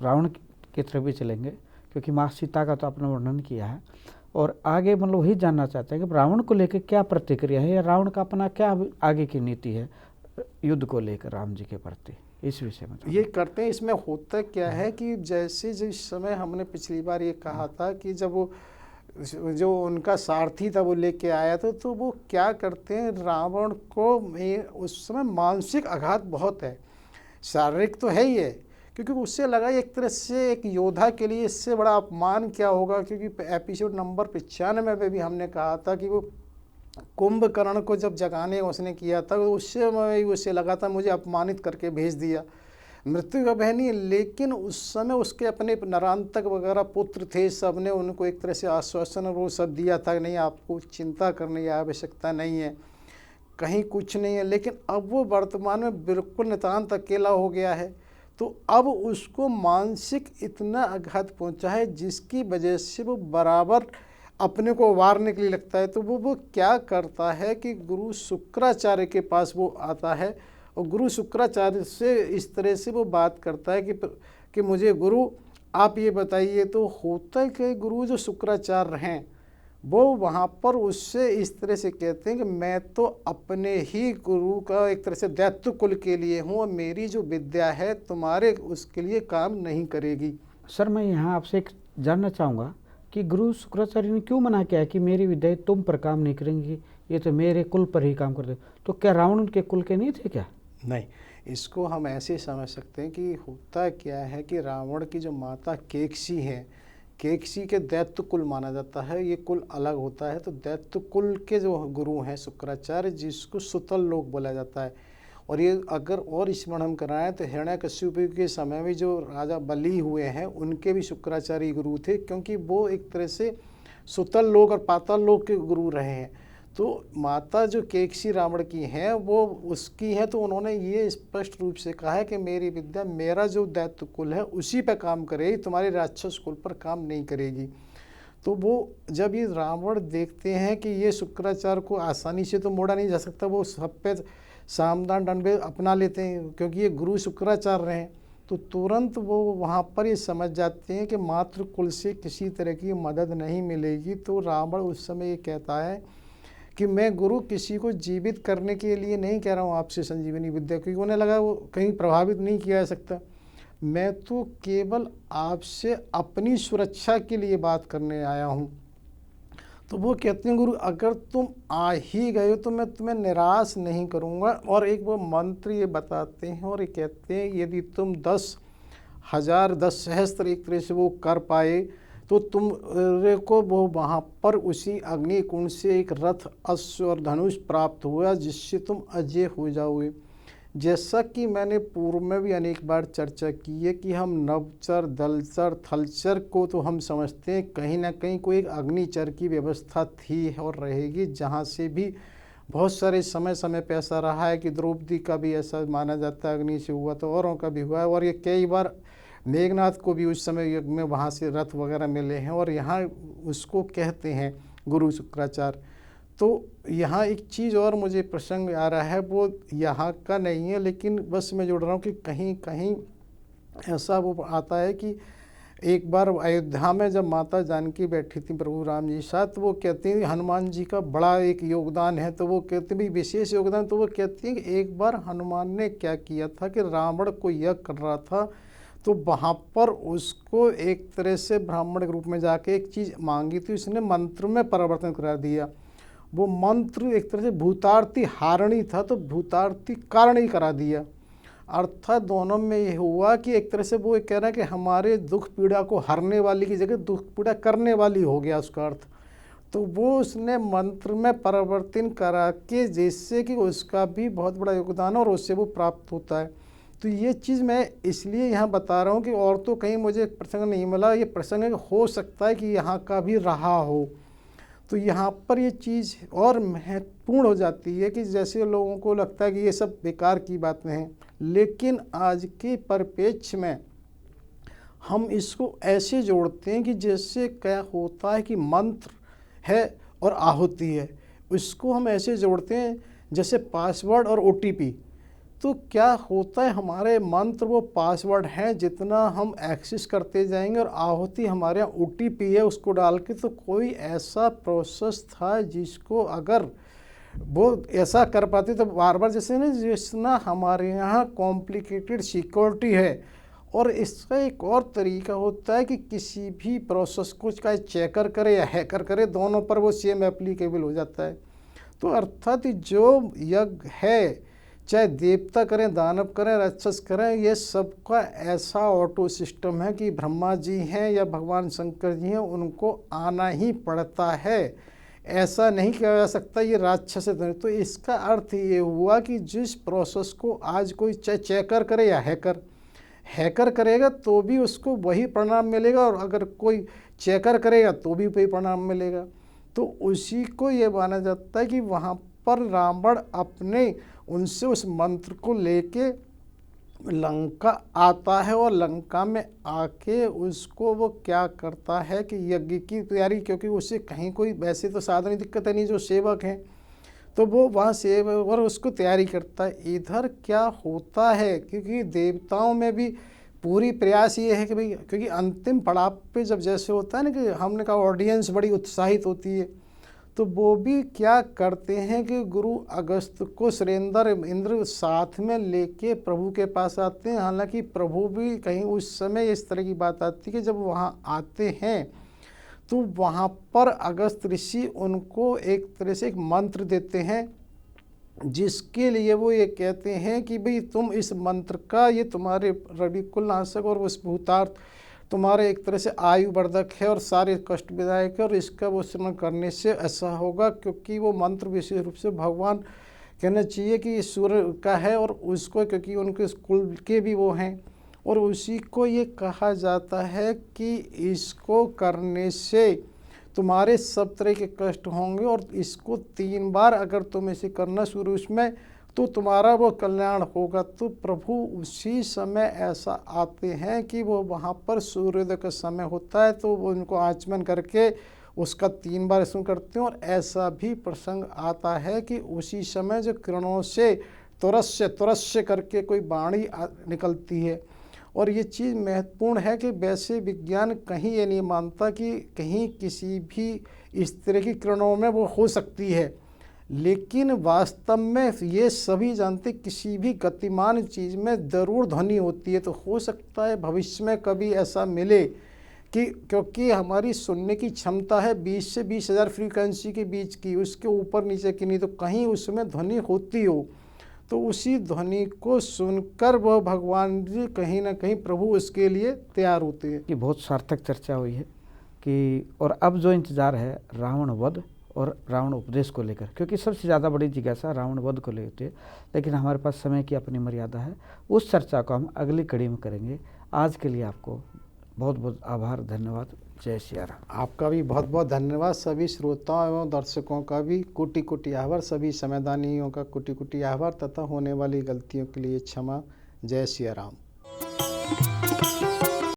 रावण की तरफ भी चलेंगे, क्योंकि माँ सीता का तो आपने वर्णन किया है, और आगे मतलब वही जानना चाहते हैं कि रावण को लेकर क्या प्रतिक्रिया है, या रावण का अपना क्या आगे की नीति है युद्ध को लेकर राम जी के प्रति, इस विषय में ये करते हैं। इसमें होता क्या है कि जैसे जिस समय हमने पिछली बार ये कहा था कि जब वो जो उनका सारथी था वो लेके आया था, तो वो क्या करते हैं, रावण को उस समय मानसिक आघात बहुत है, शारीरिक तो है ही है, क्योंकि उससे लगा एक तरह से एक योद्धा के लिए इससे बड़ा अपमान क्या होगा। क्योंकि एपिसोड नंबर 95 में भी हमने कहा था कि वो कुंभकर्ण को जब जगाने उसने किया था, उससे लगा था मुझे अपमानित करके भेज दिया, मृत्यु का भय नहीं। लेकिन उस समय उसके अपने नरांतक वगैरह पुत्र थे, सब ने उनको एक तरह से आश्वासन और वो सब दिया था, नहीं आपको चिंता करने की आवश्यकता नहीं है, कहीं कुछ नहीं है। लेकिन अब वो वर्तमान में बिल्कुल नितांत अकेला हो गया है, तो अब उसको मानसिक इतना आघात पहुंचा है जिसकी वजह से वो बराबर अपने को वारने के लिए लगता है। तो वो क्या करता है कि गुरु शुक्राचार्य के पास वो आता है, और गुरु शुक्राचार्य से इस तरह से वो बात करता है कि मुझे गुरु आप ये बताइए। तो होता है कि गुरु जो शुक्राचार्य हैं वो वहाँ पर उससे इस तरह से कहते हैं कि मैं तो अपने ही गुरु का एक तरह से दैत्य कुल के लिए हूँ, और मेरी जो विद्या है तुम्हारे उसके लिए काम नहीं करेगी। सर मैं यहाँ आपसे एक जानना चाहूँगा कि गुरु शुक्राचार्य ने क्यों मना किया कि मेरी विद्या तुम पर काम नहीं करेंगी, ये तो मेरे कुल पर ही काम करते। तो क्या रावण उनके कुल के नहीं थे क्या? नहीं, इसको हम ऐसे समझ सकते हैं कि होता क्या है कि रावण की जो माता केकसी है, केकसी के दैत्य कुल माना जाता है, ये कुल अलग होता है। तो दैत्य कुल के जो गुरु हैं शुक्राचार्य, जिसको सुतल लोक बोला जाता है। और ये अगर और स्मरण हम कराएं तो हिरण्यकश्यप के समय में जो राजा बलि हुए हैं उनके भी शुक्राचार्य गुरु थे, क्योंकि वो एक तरह से सुतल लोक और पाताल लोक के गुरु रहे हैं। तो माता जो केकसी रावण की हैं वो उसकी हैं, तो उन्होंने ये स्पष्ट रूप से कहा है कि मेरी विद्या मेरा जो दैत्य कुल है उसी पे काम करेगी, तुम्हारे राक्षस कुल पर काम नहीं करेगी। तो वो जब ये रावण देखते हैं कि ये शुक्राचार्य को आसानी से तो मोड़ा नहीं जा सकता, वो सब पे सामदान दंड अपना लेते हैं, क्योंकि ये गुरु शुक्राचार्य हैं। तो तुरंत वो वहाँ पर ये समझ जाते हैं कि मातृ कुल से किसी तरह की मदद नहीं मिलेगी। तो रावण उस समय ये कहता है कि मैं गुरु किसी को जीवित करने के लिए नहीं कह रहा हूँ आपसे संजीवनी विद्या, क्योंकि उन्हें लगा वो कहीं प्रभावित नहीं किया जा सकता, मैं तो केवल आपसे अपनी सुरक्षा के लिए बात करने आया हूँ। तो वो कहते हैं गुरु अगर तुम आ ही गए हो तो मैं तुम्हें निराश नहीं करूँगा। और एक वो मंत्र ये बताते हैं और ये कहते हैं यदि तुम 10,000 10 सहस्त्र एक तरह से वो कर पाए तो तुम को वो वहाँ पर उसी अग्नि कुंड से एक रथ, अश्व और धनुष प्राप्त हुआ जिससे तुम अजय हो जाओगे। जैसा कि मैंने पूर्व में भी अनेक बार चर्चा की है कि हम नवचर, दलचर, थलचर को तो हम समझते हैं कहीं ना कहीं कोई एक अग्निचर की व्यवस्था थी और रहेगी, जहाँ से भी बहुत सारे समय समय पे ऐसा रहा है कि द्रौपदी का भी ऐसा माना जाता है अग्नि से हुआ, तो औरों का भी हुआ है। और ये कई बार मेघनाथ को भी उस समय युग में वहाँ से रथ वगैरह मिले हैं, और यहाँ उसको कहते हैं गुरु शुक्राचार्य। तो यहाँ एक चीज़ और मुझे प्रसंग आ रहा है, वो यहाँ का नहीं है, लेकिन बस मैं जोड़ रहा हूँ कि कहीं कहीं ऐसा वो आता है कि एक बार अयोध्या में जब माता जानकी बैठी थी प्रभु राम जी साथ, तो वो कहती हैं हनुमान जी का बड़ा एक योगदान है। तो वो कहते भी विशेष योगदान, तो वो कहती हैं कि एक बार हनुमान ने क्या किया था कि रावण को यज्ञ कर रहा था, तो वहाँ पर उसको एक तरह से ब्राह्मण के रूप में जाके एक चीज़ मांगी थी, उसने मंत्र में परिवर्तन करा दिया। वो मंत्र एक तरह से भूतार्थी हारणी था, तो भूतार्थी कारणी करा दिया। अर्थात दोनों में ये हुआ कि एक तरह से वो कह रहा है कि हमारे दुख पीड़ा को हरने वाली की जगह दुख पीड़ा करने वाली हो गया उसका अर्थ। तो वो उसने मंत्र में परिवर्तन करा के जिससे कि उसका भी बहुत बड़ा योगदान है और उससे वो प्राप्त होता है। तो ये चीज़ मैं इसलिए यहाँ बता रहा हूँ कि और तो कहीं मुझे प्रसंग नहीं मिला, ये प्रसंग है कि हो सकता है कि यहाँ का भी रहा हो। तो यहाँ पर ये चीज़ और महत्वपूर्ण हो जाती है कि जैसे लोगों को लगता है कि ये सब बेकार की बातें हैं, लेकिन आज के परिप्रेक्ष्य में हम इसको ऐसे जोड़ते हैं कि जैसे क्या होता है कि मंत्र है और आहुति है, उसको हम ऐसे जोड़ते हैं जैसे पासवर्ड और OTP। तो क्या होता है, हमारे मंत्र वो पासवर्ड हैं, जितना हम एक्सेस करते जाएंगे और आहुति हमारे यहाँ OTP है उसको डाल के, तो कोई ऐसा प्रोसेस था जिसको अगर वो ऐसा कर पाते तो बार बार, जैसे ना जितना हमारे यहाँ कॉम्प्लिकेटेड सिक्योरिटी है। और इसका एक और तरीका होता है कि किसी भी प्रोसेस को चाहे चेकर करे या हैकर करे, दोनों पर वो सेम एप्लीकेबल हो जाता है। तो अर्थात जो यज्ञ है, चाहे देवता करें, दानव करें, राक्षस करें, ये सबका ऐसा ऑटो सिस्टम है कि ब्रह्मा जी हैं या भगवान शंकर जी हैं, उनको आना ही पड़ता है। ऐसा नहीं किया जा सकता ये राक्षस है। तो इसका अर्थ ये हुआ कि जिस प्रोसेस को आज कोई चाहे चेकर करे या हैकर करेगा तो भी उसको वही परिणाम मिलेगा, और अगर कोई चेकर करेगा तो भी वही परिणाम मिलेगा। तो उसी को ये माना जाता है कि वहाँ पर रावण अपने उनसे उस मंत्र को लेके लंका आता है, और लंका में आके उसको वो क्या करता है कि यज्ञ की तैयारी, क्योंकि उससे कहीं कोई वैसे तो साधन दिक्कत है नहीं, जो सेवक हैं तो वो वहाँ सेवक और उसको तैयारी करता है। इधर क्या होता है, क्योंकि देवताओं में भी पूरी प्रयास ये है कि भाई, क्योंकि अंतिम पड़ाव पे जब जैसे होता है ना कि हमने कहा ऑडियंस बड़ी उत्साहित होती है, तो वो भी क्या करते हैं कि गुरु अगस्त को सुरेंद्र इंद्र साथ में लेके प्रभु के पास आते हैं। हालांकि प्रभु भी कहीं उस समय इस तरह की बात आती है कि जब वहाँ आते हैं तो वहाँ पर अगस्त ऋषि उनको एक तरह से एक मंत्र देते हैं, जिसके लिए वो ये कहते हैं कि भाई तुम इस मंत्र का, ये तुम्हारे रविकुल नाशक और उस भूतार्थ तुम्हारे एक तरह से आयु वर्धक है और सारे कष्ट विदायक है, और इसका वो स्मरण करने से ऐसा होगा, क्योंकि वो मंत्र विशेष रूप से भगवान कहना चाहिए कि सूर्य का है, और उसको क्योंकि उनके कुल के भी वो हैं, और उसी को ये कहा जाता है कि इसको करने से तुम्हारे सब तरह के कष्ट होंगे, और इसको 3 बार अगर तुम इसे करना शुरू उसमें तो तुम्हारा वो कल्याण होगा। तो प्रभु उसी समय ऐसा आते हैं कि वो वहाँ पर सूर्योदय का समय होता है, तो वो उनको आचमन करके उसका 3 बार स्मरण करते हैं। और ऐसा भी प्रसंग आता है कि उसी समय जो किरणों से तुरस्य करके कोई वाणी निकलती है। और ये चीज़ महत्वपूर्ण है कि वैसे विज्ञान कहीं ये नहीं मानता कि कहीं किसी भी इस तरह की किरणों में वो हो सकती है, लेकिन वास्तव में ये सभी जानते किसी भी गतिमान चीज़ में ज़रूर ध्वनि होती है। तो हो सकता है भविष्य में कभी ऐसा मिले कि क्योंकि हमारी सुनने की क्षमता है 20 से 20,000 फ्रीक्वेंसी के बीच की, उसके ऊपर नीचे की नहीं, तो कहीं उसमें ध्वनि होती हो, तो उसी ध्वनि को सुनकर वह भगवान जी कहीं ना कहीं प्रभु उसके लिए तैयार होते हैं। कि बहुत सार्थक चर्चा हुई है कि, और अब जो इंतज़ार है रावण वध और रावण उपदेश को लेकर, क्योंकि सबसे ज़्यादा बड़ी जिज्ञासा रावण वध को लेते हैं, लेकिन हमारे पास समय की अपनी मर्यादा है। उस चर्चा को हम अगली कड़ी में करेंगे। आज के लिए आपको बहुत बहुत आभार, धन्यवाद। जय सिया राम। आपका भी बहुत बहुत धन्यवाद। सभी श्रोताओं एवं दर्शकों का भी कोटि कोटि आभार, सभी समयदानियों का कोटि कोटि आभार तथा होने वाली गलतियों के लिए क्षमा। जय सिया राम।